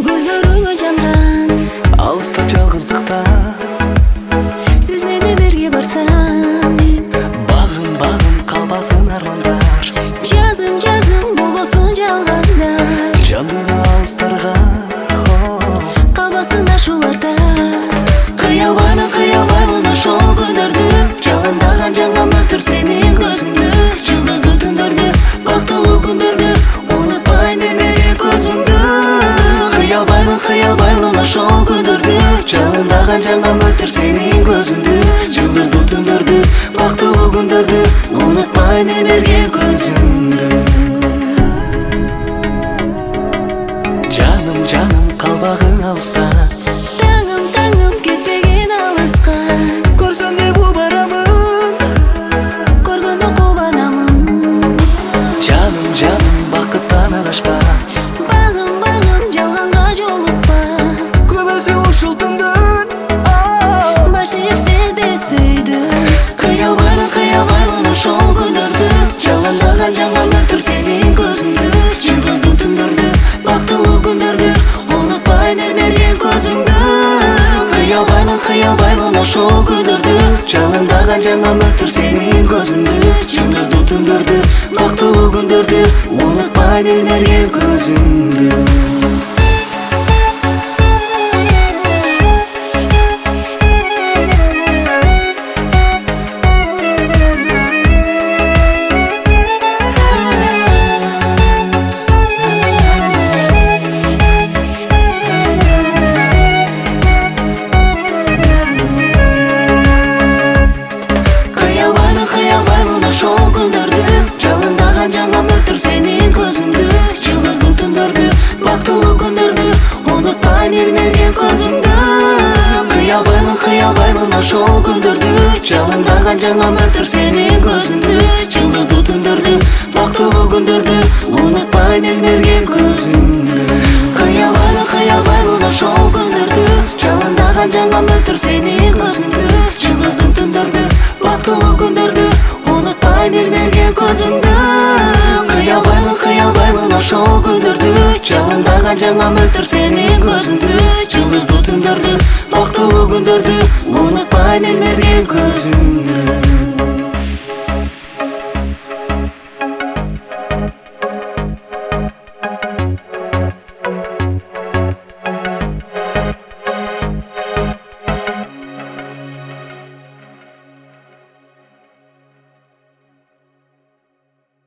көзлөрүңө жанган алыстап жалгыздыкта сиз мени бирге барсам багым калбасын армандар жазым болбосун жалгандар жандын алыстарга калбасын ашууларда кыялбаймын ошол күндөрдү жалгандаган жаңа мөлтүр сенин көзүңдү жылдыздуу түндөрдү бактылуу күндөрдү унутпайм эмне көзүңдү кыялбаймын ошол күндөрдү жалгандаган жаңа мөлтүр сенин көзүңдү жылдыздуу түндөрдү бактылуу күндөрдү унутпайм эмне көзүңдү жаным калбагың алыста таңым кетпеген алыска көрсөң деп убарамын көргөндө кубанамын жаным бакыттан адашпа багым жалганга жолукпа көбөсү ушул түндөн баш ийип сизди сүйдүм кыялбаймын ошол күндөрдү жалгандаган жаңа мөлтүр сенин көзүңдү жылдыздуу түндөрдү бактылуу күндөрдү унутпайм эрмерген көзүңдү кыялбаймын ошол күндөрдү жалгандаган жаңа мөлтүр сенин көзүңдү жылдыздуу түндөрдү бактылуу күндөрдү унутпайм эрмерген көзүңдү ошол күндөрдү жалгандаган жаңа мөлтүр сенин көзүңдү жылдыздуу түндөрдү бактылуу күндөрдү унутпайм эрмерген көзүңдү кыялбаймын ошол күндөрдү жалгандаган жаңа мөлтүр сенин көзүңдү жылдыздуу түндөрдү бактылуу күндөрдү унутпайм эрмерген көзүңдү кыялбаймын ошол күндөрдү жалгандаган жаңа мөлтүр сенин көзүңдү жылдыздуу түндөрдү бактылуу күндөрдү унутпайм эрмерген көзүңдү кыялбаймын ошол күндөрдү жалгандаган жаңа мөлтүр сенин көзүңдү жылдыздуу түндөрдү бактылуу күндөрдү унутпайм эрмерген көзүңдү